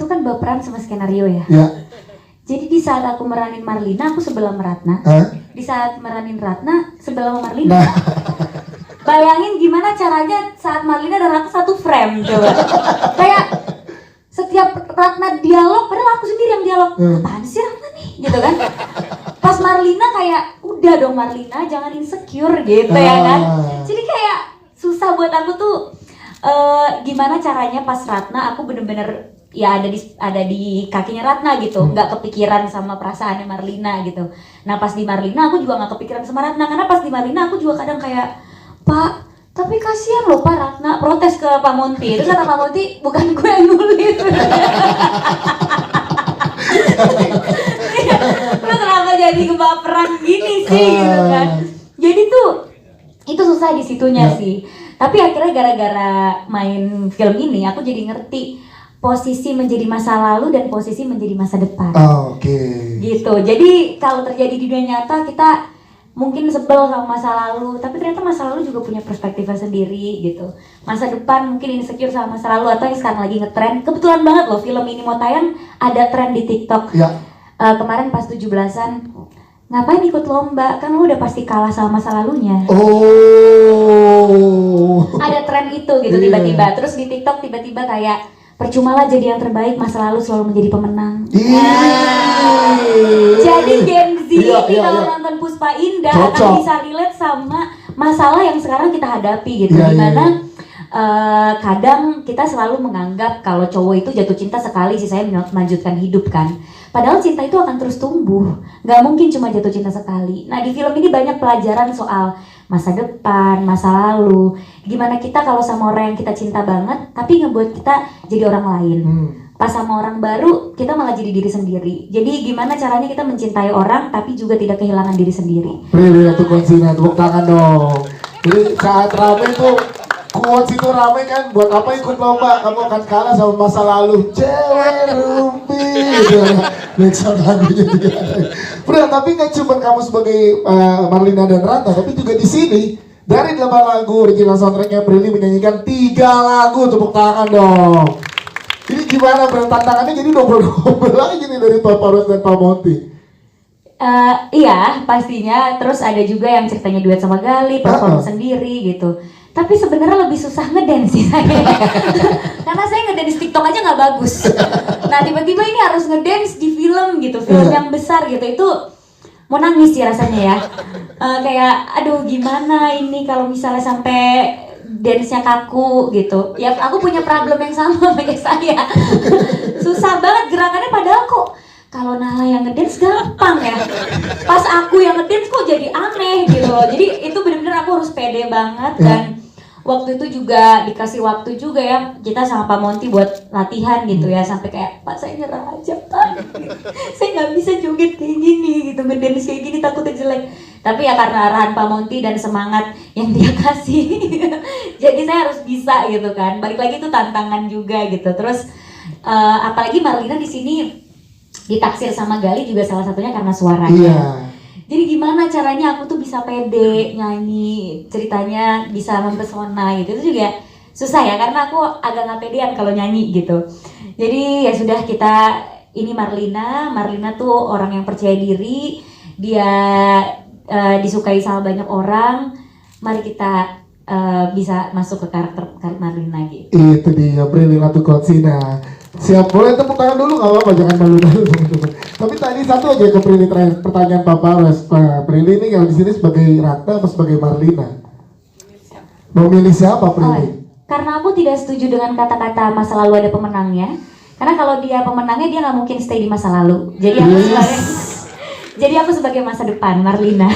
tuh kan baperan sama skenario ya. Ya. Jadi di saat aku meranin Marlina, aku sebelah sama Ratna. Di saat meranin Ratna, sebelah sama Marlina. Nah. Bayangin gimana caranya saat Marlina dan Ratna satu frame coba. Kayak setiap Ratna dialog, padahal aku sendiri yang dialog. Apaan sih Ratna nih? Gitu kan. Pas Marlina kayak, udah dong Marlina, jangan insecure gitu ya kan. Jadi kayak susah buat aku tuh gimana caranya pas Ratna aku bener-bener ya ada di kakinya Ratna gitu, nggak kepikiran sama perasaannya Marlina gitu. Nah pas di Marlina aku juga nggak kepikiran sama Ratna, karena pas di Marlina aku juga kadang kayak, Pak, tapi kasihan loh Pak Ratna, protes ke Pak Monty. Terus kata Pak Monty, bukan gue yang nulis. Lu kenapa jadi kebaperan gini sih gitu kan. Jadi tuh itu susah di situnya sih. Tapi akhirnya gara-gara main film ini aku jadi ngerti posisi menjadi masa lalu dan posisi menjadi masa depan. Gitu. Jadi kalau terjadi di dunia nyata kita mungkin sebel sama masa lalu, tapi ternyata masa lalu juga punya perspektifnya sendiri gitu. Masa depan mungkin insecure sama masa lalu, atau yang sekarang lagi ngetren. Kebetulan banget loh film ini mau tayang ada tren di TikTok. Kemarin pas 17-an, ngapain ikut lomba? Kan lu udah pasti kalah sama masa lalunya. Ada tren itu gitu tiba-tiba. Terus di TikTok tiba-tiba kayak, percumalah jadi yang terbaik, masa lalu selalu menjadi pemenang. Jadi Gen Z kalau nonton Puspa Indah akan bisa relate sama masalah yang sekarang kita hadapi gitu. Dimana kadang kita selalu menganggap kalau cowok itu jatuh cinta sekali sih saya melanjutkan hidup kan. Padahal cinta itu akan terus tumbuh, nggak mungkin cuma jatuh cinta sekali. Nah di film ini banyak pelajaran soal masa depan, masa lalu. Gimana kita kalau sama orang yang kita cinta banget, tapi ngebuat kita jadi orang lain. Pas sama orang baru, kita malah jadi diri sendiri. Jadi gimana caranya kita mencintai orang, tapi juga tidak kehilangan diri sendiri. Prilly Latuconsina, tepuk tangan dong. Jadi saat rame tuh, quotes itu rame kan, buat apa ikut lomba? Kamu akan kalah sama masa lalu. Cewek rumpi. Backsound lagunya juga. Bro, tapi nggak cuma kamu sebagai Marlina dan Ratna, tapi juga di sini dari 8 lagu original soundtracknya Prilly menyanyikan 3 lagu, tepuk tangan dong. Ini gimana bro? Tantangannya jadi double lagi nih dari Pak Parus dan Pak Monty. Iya pastinya. Terus ada juga yang ceritanya duet sama Gali, perform sendiri gitu. Tapi sebenarnya lebih susah ngedance sih saya. Karena saya ngedance TikTok aja nggak bagus. Nah tiba-tiba ini harus ngedance di film gitu, film yang besar gitu, itu mau nangis sih rasanya ya. Kayak aduh gimana ini kalau misalnya sampai dance-nya kaku gitu. Ya aku punya problem yang sama kayak saya. Susah banget gerakannya, padahal kok kalau Nala yang ngedance gampang ya. Pas aku yang ngedance kok jadi aneh gitu loh. Jadi itu benar-benar aku harus pede banget. Dan waktu itu juga dikasih waktu juga ya kita sama Pak Monty buat latihan gitu ya, sampai kayak Pak saya nyerah aja Pak, saya nggak bisa joget kayak gini gitu, ngedance kayak gini takutnya jelek. Tapi ya karena arahan Pak Monty dan semangat yang dia kasih jadi saya harus bisa gitu kan. Balik lagi itu tantangan juga gitu. Terus apalagi Marlina di sini ditaksir sama Gali juga salah satunya karena suaranya. Jadi gimana caranya aku tuh bisa pede nyanyi, ceritanya bisa mempesona gitu. Itu juga susah ya, karena aku agak nggak pedean kalau nyanyi gitu. Jadi ya sudah, kita ini Marlina tuh orang yang percaya diri, dia disukai sama banyak orang. Mari kita bisa masuk ke karakter Marlina gitu. Itu dia Prilly Latuconsina. Siap, boleh tepuk tangan dulu nggak apa-apa, jangan malu-malu teman-teman. Tapi tadi satu aja ke Prilly, terakhir pertanyaan Pak Parus. Prilly ini kalau di sini sebagai Ratna atau sebagai Marlina? Mau milih siapa Prilly? Karena aku tidak setuju dengan kata-kata masa lalu ada pemenangnya. Karena kalau dia pemenangnya dia nggak mungkin stay di masa lalu. Jadi aku sebagai masa depan Marlina.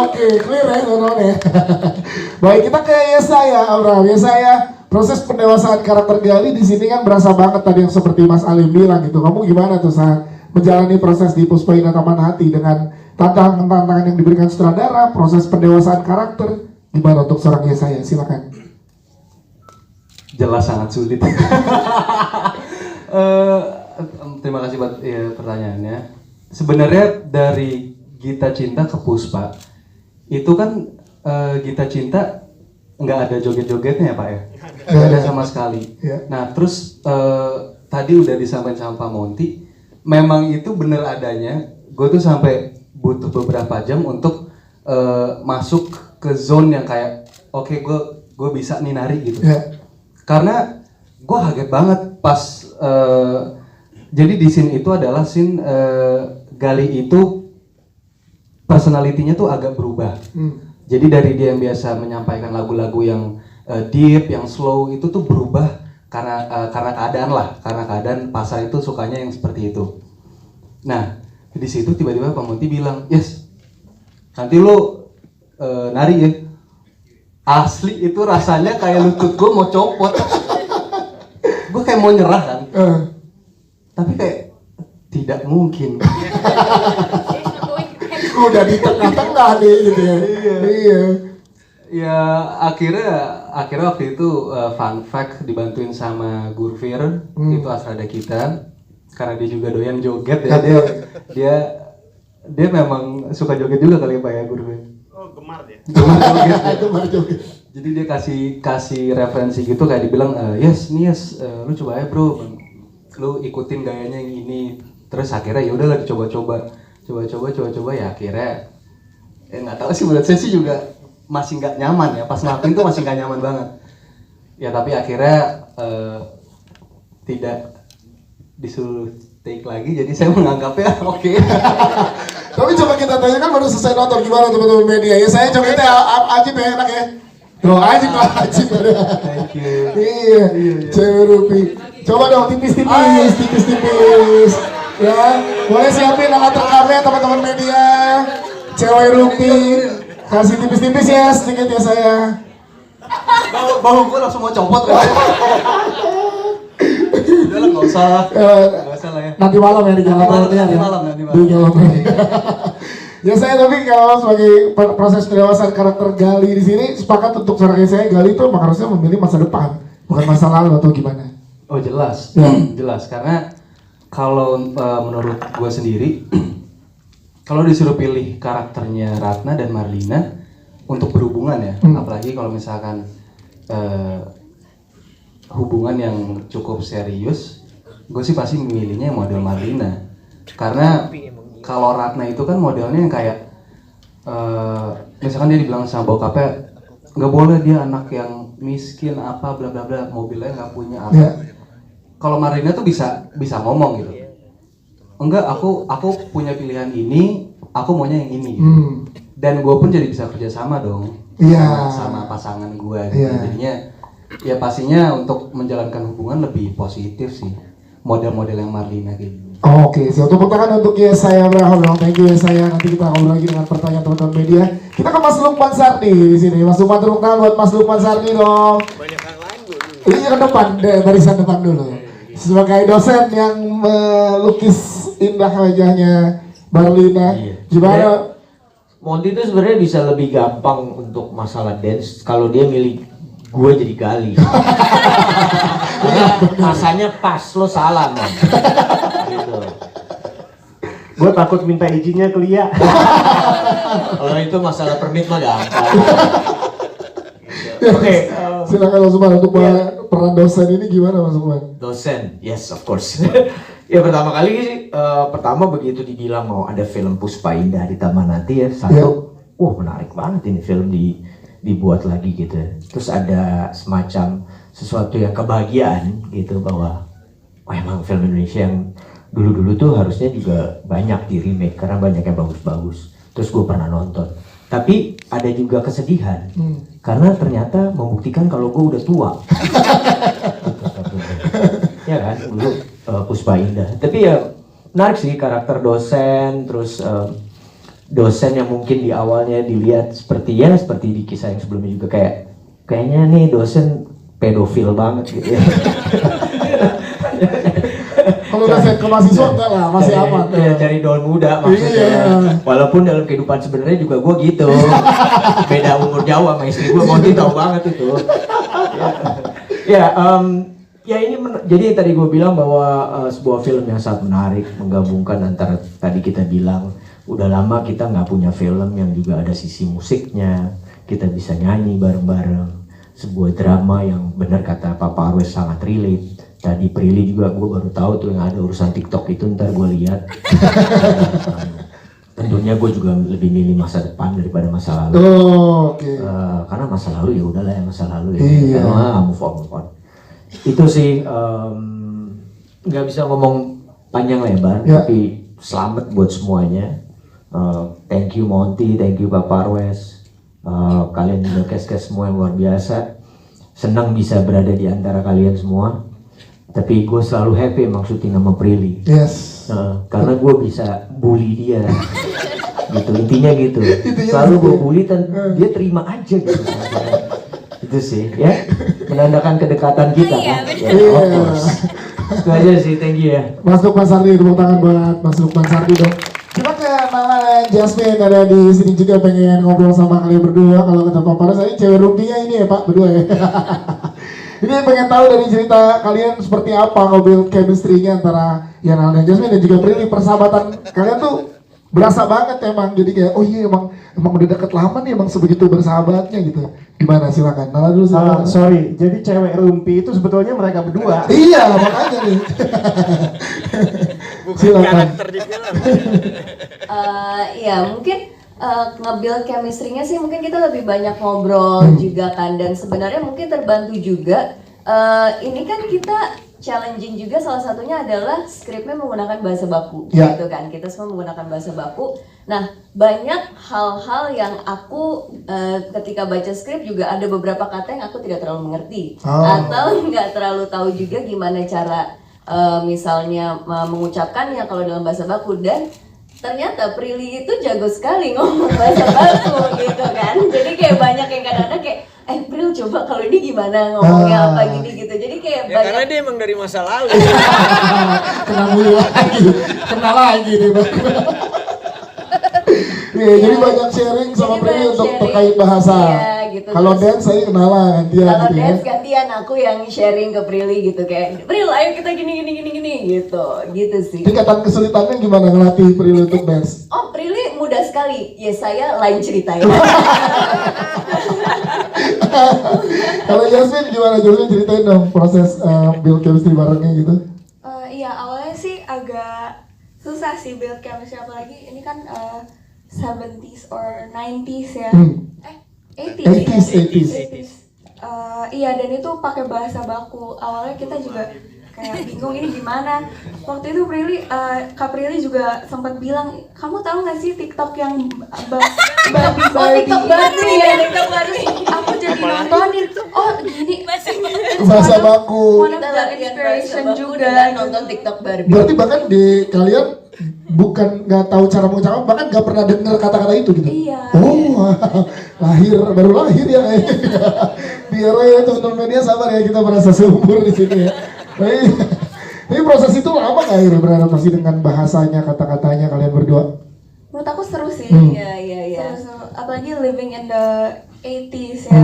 Oke, clear ya teman-teman ya. Baik, kita ke Yesaya, Abraham. Yesaya, proses pendewasaan karakter Gali di sini kan berasa banget tadi yang seperti Mas Alim bilang gitu. Kamu gimana tuh saat menjalani proses di Puspa Indah Taman Hati dengan tantangan yang diberikan sutradara, proses pendewasaan karakter, gimana untuk seorang Yesaya? Silakan. Jelas sangat sulit. Terima kasih buat pertanyaannya. Sebenarnya dari Gita Cinta ke Puspa itu kan Gita Cinta nggak ada joget-jogetnya ya Pak ya, nggak ada sama sekali. Nah terus tadi udah disampaikan sama Pak Monty, memang itu bener adanya. Gue tuh sampai butuh beberapa jam untuk masuk ke zone yang kayak oke, gue bisa nih nari gitu. Karena gue kaget banget pas jadi di scene itu adalah scene Gali itu personality-nya tuh agak berubah. Jadi dari dia yang biasa menyampaikan lagu-lagu yang deep, yang slow itu tuh berubah karena keadaan lah, karena keadaan pasar itu sukanya yang seperti itu. Nah di situ tiba-tiba Pak Monty bilang, yes, nanti lo nari ya. Asli itu rasanya kayak lutut gue mau copot. Gue kayak mau nyerah kan. Tapi kayak tidak mungkin. Udah di tengah-tengah nih gitu ya. Iya. Ya akhirnya waktu itu fun fact dibantuin sama Gurfir, itu asrada kita, karena dia juga doyan joget ya. Dia memang suka joget juga kali ya Pak ya, Gurfir. Oh, gemar dia. Gemar joget. Jadi dia kasih referensi gitu, kayak dibilang yes, lu coba aja bro, lu ikutin gayanya yang ini. Terus akhirnya ya udahlah dicoba-coba ya, akhirnya nggak tahu sih, menurut saya sih juga masih nggak nyaman ya, pas ngelakuin tuh masih nggak nyaman banget ya, tapi akhirnya tidak disuruh take lagi, jadi saya menganggapnya oke. Tapi coba kita tanya, kan baru selesai nonton, gimana teman-teman media ya? Saya jogetnya Ajib ya, enak ya? Tuh Ajib. Thank you. Iya, cewek Rupi. Coba dong tipis-tipis. Ya, boleh siapin alat rekamnya teman-teman media. Cewek Rupi, kasih tipis-tipis ya, sedikit ya saya. Bahu gue langsung mau copot kan. Udahlah, nggak usah lah ya. Nanti malam ya di Jalan Raya ya. Nanti malam. Di Jalan Raya. Ya saya tapi kalau sebagai proses pendewasaan karakter Gali di sini sepakat untuk sarannya saya, Gali itu memang harusnya memilih masa depan, bukan masa lalu atau gimana? Oh jelas, jelas, karena kalau menurut gue sendiri, kalau disuruh pilih karakternya Ratna dan Marlina untuk berhubungan ya, apalagi kalau misalkan hubungan yang cukup serius, gue sih pasti memilihnya yang model Marlina. Karena kalau Ratna itu kan modelnya yang kayak misalkan dia dibilang sama bokapnya nggak boleh dia anak yang miskin apa bla bla bla, mobilnya nggak punya apa. Kalau Marlina tuh bisa ngomong gitu, enggak, aku punya pilihan ini, aku maunya yang ini gitu. Dan gue pun jadi bisa kerja sama dong sama pasangan gue gitu. Jadinya ya pastinya untuk menjalankan hubungan lebih positif sih, model-model yang Marlina gitu. Oke, siap, tepuk tangan untuk Yesaya Abraham dong. Thank you Yesaya. Nanti kita ngobrol lagi dengan pertanyaan teman-teman media. Kita ke Mas Lukman Sardi di sini. Mas Lukman, tepuk tangan buat Mas Lukman Sardi dong. Banyak yang lain gue dulu. Ini ke depan, barisan depan dulu. Sebagai dosen yang melukis indah wajahnya Marlina, gimana? Monty itu sebenarnya bisa lebih gampang untuk masalah dance kalau dia milih gue jadi Gali. Karena rasanya pas, lo salah Mon. Gitu. Gue takut minta izinnya ke Lia. Kalau itu masalah permit mah gampang. Oke, silakan Mas Lukman untuk peran dosen ini gimana Mas Lukman? Dosen, yes of course. Ya pertama kali sih, pertama begitu dibilang mau ada film Puspa Indah di Taman Nanti ya, satu, wah menarik banget ini film dibuat lagi gitu. Terus ada semacam sesuatu yang kebahagiaan gitu bahwa emang film Indonesia yang dulu-dulu tuh harusnya juga banyak di remake karena banyak yang bagus-bagus. Terus gue pernah nonton. Tapi ada juga kesedihan karena ternyata membuktikan kalau gue udah tua. Ya kan dulu Puspa Indah. Tapi ya menarik sih karakter dosen, terus dosen yang mungkin di awalnya dilihat seperti di kisah yang sebelumnya juga kayaknya nih dosen pedofil banget gitu ya. Kalau dosen ke mahasiswa enggak lah, masih aman. Ya, cari daun muda maksudnya. Walaupun dalam kehidupan sebenarnya juga gue gitu. Beda umur jauh sama istri gue, Monty tahu banget itu. Ya ini jadi tadi gue bilang bahwa sebuah film yang sangat menarik, menggabungkan antara tadi kita bilang udah lama kita nggak punya film yang juga ada sisi musiknya, kita bisa nyanyi bareng-bareng, sebuah drama yang benar kata Papa Arwes sangat relate, tadi Prilly juga gue baru tahu tuh yang ada urusan TikTok itu, ntar gue lihat. Tentunya gue juga lebih milih masa depan daripada masa lalu. Oh, oke. Karena masa lalu ya udahlah ya masa lalu ya. Iya. Move on. Itu sih nggak bisa ngomong panjang lebar, Ya. tapi selamat buat semuanya. Thank you Monty, thank you Pak Parwes. Kalian juga kes-kes semua yang luar biasa. Senang bisa berada di antara kalian semua. Tapi gue selalu happy emang syuting sama Prilly. Yes. Karena gue bisa bully dia. Gitu, intinya gitu. Intinya Selalu gitu. gue bully dan dia terima aja gitu. Itu sih ya, menandakan kedekatan kita kan. Ya, of course. Itu aja sih, thank you ya. Mas Lukman Sardi, tepuk tangan buat Mas Lukman Sardi dong. Kita ke Nala dan Jasmine ada di sini juga pengen ngobrol sama kalian berdua. Kalau kata Pak Paras, ini cewek rumpinya ini ya Pak, berdua ya. Ini pengen tahu dari cerita kalian seperti apa ngobrol chemistry-nya antara Nala dan Jasmine dan juga Prilly. Persahabatan kalian tuh berasa banget emang, jadi kayak oh iya emang udah deket lama nih, emang sebegitu bersahabatnya gitu. Gimana, silakan Nala dulu silakan. Sorry, jadi cewek rumpi itu sebetulnya mereka berdua. Iya makanya nih. Silakan. Iya mungkin nge-build chemistry-nya sih mungkin kita lebih banyak ngobrol juga kan, dan sebenarnya mungkin terbantu juga ini kan kita challenging juga, salah satunya adalah skripnya menggunakan bahasa baku gitu kan, kita semua menggunakan bahasa baku. Nah banyak hal-hal yang aku ketika baca skrip juga ada beberapa kata yang aku tidak terlalu mengerti atau nggak terlalu tahu juga gimana cara misalnya mengucapkannya kalau dalam bahasa baku, dan ternyata Prilly itu jago sekali ngomong bahasa baku gitu kan. Jadi kayak banyak yang kadang-kadang kayak Pril coba kalau ini gimana ngomongnya apa gini gitu. Jadi kayak Ya banyak. karena dia emang dari masa lalu. Kena lagi nih Bang. Iya, jadi banyak sharing sama Jadi Prilly banyak untuk sharing. terkait bahasa. Iya, gitu. Kalau Terus- dance saya kenalan gantian Kalau gitu ya. dance gantian aku yang sharing ke Prilly gitu, kayak Pril ayo kita gini gitu sih. Tingkatan kesulitannya gimana ngelatih Prilly untuk dance? Oh Prilly mudah sekali, ya saya lain cerita ya. Kalau Jasmine gimana? Jasmine ceritain dong proses build chemistry barengnya gitu. Iya, awalnya sih agak susah sih build chemistry, apalagi ini kan 70s or 90s ya. 80s. 80s. Iya, dan itu pakai bahasa baku. Awalnya kita juga kayak bingung ini gimana. Waktu itu Kak Prilly juga sempat bilang, kamu tahu nggak sih TikTok yang Barbie? TikTok Barbie ya, TikTok Barbie. Aku jadi nontonin. Oh gini. Bahasa baku. One of Kita the latihan bahasa inspiration baku juga. dengan nonton TikTok Barbie. Berarti bahkan di kalian bukan nggak tahu cara mengucapkan, bahkan nggak pernah dengar kata-kata itu gitu. Iya. Oh, baru lahir ya kayaknya. Biar ya teman-teman media sabar ya, kita merasa seumur di sini ya. Tapi proses itu lama nggak akhirnya beradaptasi dengan bahasanya, kata-katanya kalian berdua? Menurut aku seru sih. Iya. Seru. Apalagi living in the 80s ya.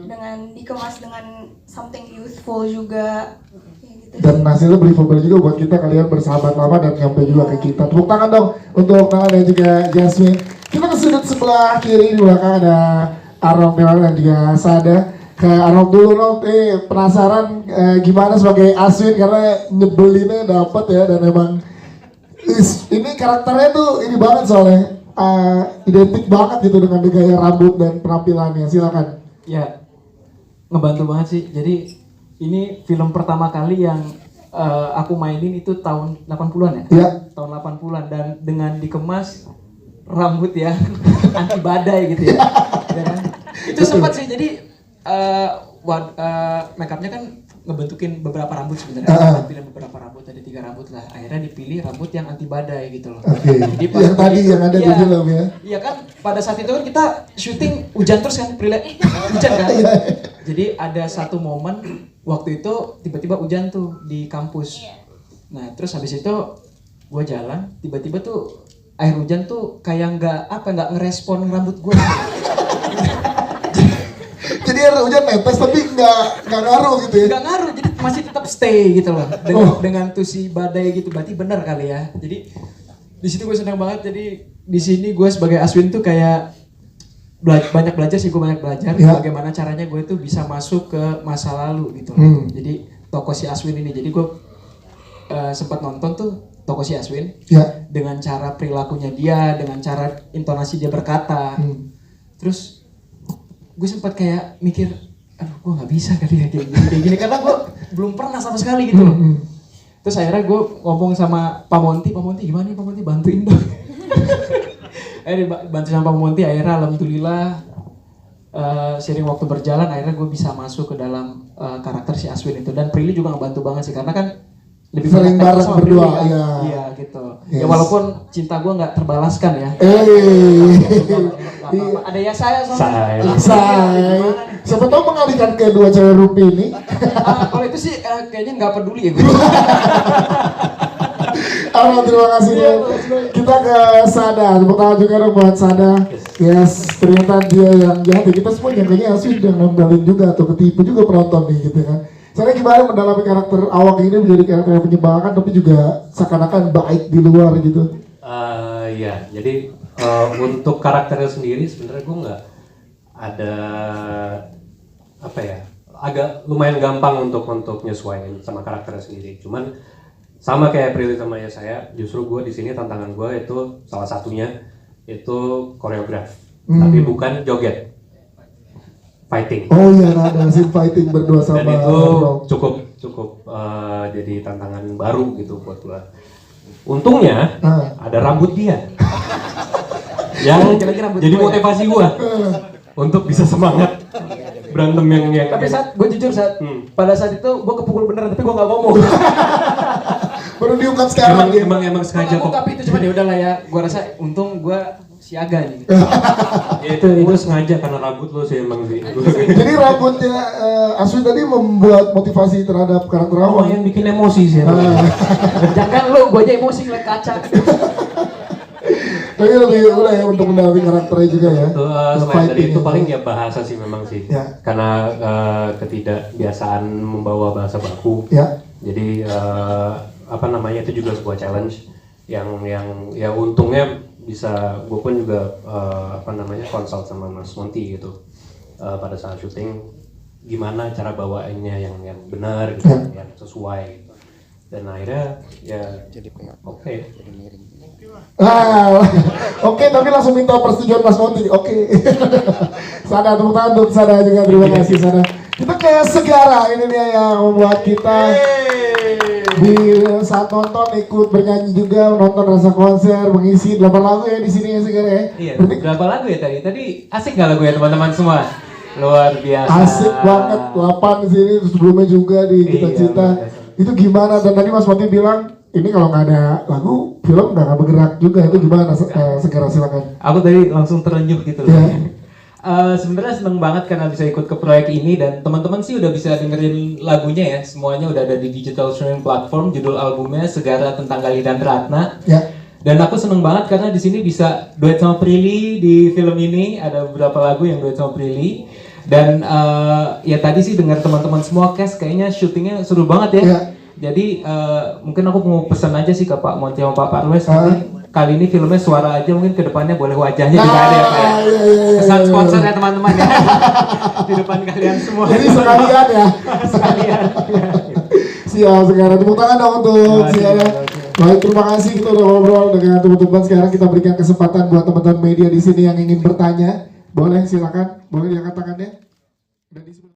Dengan dikemas dengan something youthful juga. Ya, gitu. Dan hasilnya believable juga buat kita, kalian bersahabat lama dan nyampe juga ke kita. Tepuk tangan dong untuk Nala dan juga Jasmine. Kita ke sudut sebelah kiri, di belakang ada Arom Dewa dan juga Sada. Ke Arom dulu dong, penasaran gimana sebagai Aswin, karena nyebelinnya dapet ya, dan emang ini karakternya tuh ini banget soalnya identik banget gitu dengan gaya rambut dan penampilannya. Silakan. Ya, ngebantu banget sih. Jadi ini film pertama kali yang aku mainin itu tahun 80-an ya? Iya. Tahun 80-an, dan dengan dikemas rambut yang anti badai gitu ya. Ya kan? Itu sempat sih, jadi make upnya kan ngebentukin beberapa rambut sebenarnya. Pilih beberapa rambut, ada 3 rambut lah. Akhirnya dipilih rambut yang anti badai gitu loh. Oke. Jadi Yang tadi yang ada di film ya. Iya kan, pada saat itu kan kita syuting hujan terus kan, hujan kan. Jadi ada satu momen waktu itu tiba-tiba hujan tuh di kampus. Nah terus habis itu gue jalan, tiba-tiba tuh air hujan tuh kayak nggak ngerespon rambut gue. Jadi air hujan netes tapi nggak ngaruh gitu ya. Nggak ngaruh, jadi masih tetap stay gitu loh. Dengan tuh si badai gitu, berarti bener kali ya. Jadi di situ gue senang banget. Jadi di sini gue sebagai Aswin tuh kayak banyak belajar sih, gue banyak belajar bagaimana caranya gue tuh bisa masuk ke masa lalu gitu loh. Jadi toko si Aswin ini. Jadi gue sempat nonton tuh toko si Aswin Ya. dengan cara perilakunya dia, dengan cara intonasi dia berkata. Terus gue sempat kayak mikir, aduh gue nggak bisa kali ya kayak gini karena gue belum pernah sama sekali gitu loh. Terus akhirnya gue ngomong sama Pak Monty gimana nih Pak Monty, bantuin dong. Akhirnya bantu sama Pak Monty, akhirnya alhamdulillah seiring waktu berjalan akhirnya gue bisa masuk ke dalam karakter si Aswin itu. Dan Prilly juga ngebantu banget sih karena kan lebih Sering banyak bareng sama berdua, Prilly kan. iya. Iya gitu. Yes. Ya walaupun cinta gue nggak terbalaskan ya. Ada ya saya soalnya. Say. Siapa tahu mengalihkan ke dua cewek Rumpi ini. Kalau itu sih kayaknya nggak peduli ya gue. Halo, terima kasih. Kita ke Sada. Tepuk tangan juga dong buat Sada. Yes, ternyata dia yang jahat. Kita semua nyangkanya Aswin yang ngendalin juga atau ketipu juga penonton nih gitu kan. Saya gimana mendalami karakter Awang ini menjadi karakter yang menyebalkan tapi juga seakan-akan baik di luar gitu. Ya, jadi untuk karakternya sendiri sebenarnya gue nggak ada apa ya, agak lumayan gampang untuk nyesuaiin sama karakternya sendiri. Cuman sama kayak Prilly sama ya saya, justru gue di sini tantangan gue itu salah satunya itu koreograf, tapi bukan joget, fighting. Oh iya, ada scene fighting berdua sama. Dan itu Rob. cukup jadi tantangan baru gitu buat gue. Untungnya ada rambut dia yang jadi motivasi gue untuk bisa semangat berantem yang. Tapi saat gue jujur pada saat itu gue kepukul beneran tapi gue nggak ngomong. Baru diungkap sekarang. Emang sengaja kok. Tapi itu cuma ya udahlah ya. Gue rasa untung gue siaga nih. Ya, itu sengaja karena rambut lo sih emang sih. Jadi rambutnya Aswin tadi membuat motivasi terhadap karakter Awang. Yang bikin emosi sih. Jangan lo, gue aja emosi ngeliat kaca. Tapi lebih udah ya untuk mendalami karakternya juga ya. Selain dari itu paling ya bahasa sih memang sih. Ya. Karena ketidakbiasaan membawa bahasa baku. Ya. Jadi apa namanya itu juga sebuah challenge yang ya untungnya bisa gue pun juga apa namanya consult sama Mas Monty gitu pada saat syuting gimana cara bawaannya yang benar gitu, yang sesuai gitu. Dan akhirnya ya oke. Oke, tapi langsung minta persetujuan Mas Monty. Oke. Sada, tepuk tangan untuk Sada juga, terima kasih Sada. Kita ke Segara, ini dia yang membuat kita di saat nonton ikut bernyanyi juga, menonton rasa konser, mengisi 8 lagu ya di sini ya Segara ya. Iya, berapa lagu ya tadi? Tadi asik nggak lagu ya teman-teman semua? Luar biasa. Asik banget, 8 di sini, sebelumnya juga di Kita Cinta. Itu gimana? Dan tadi Mas Monty bilang ini kalau nggak ada lagu film nggak bergerak juga, itu gimana? Segera silakan. Aku tadi langsung terenyuh gitu loh. Sebenarnya seneng banget karena bisa ikut ke proyek ini dan teman-teman sih udah bisa dengerin lagunya ya, semuanya udah ada di digital streaming platform. Judul albumnya Segara Tentang Gali dan Ratna. Ya. Dan aku seneng banget karena di sini bisa duet sama Prilly di film ini, ada beberapa lagu yang duet sama Prilly. Dan ya tadi sih dengar teman-teman semua cast kayaknya syutingnya seru banget ya. Ya. Jadi mungkin aku mau pesan aja sih ke Pak Monty sama Pak Parwes, kali ini filmnya suara aja, mungkin kedepannya boleh wajahnya juga ada ya Pak. Pesan sponsor ya teman-teman ya di depan kalian semua. Jadi sekalian ya. Sekalian. Siap sekarang, tepuk tangan dong untuk siapa. Baik, terima kasih, kita udah ngobrol dengan teman-teman. Sekarang kita berikan kesempatan buat teman-teman media di sini yang ingin bertanya. Boleh silakan, boleh diangkat tangannya.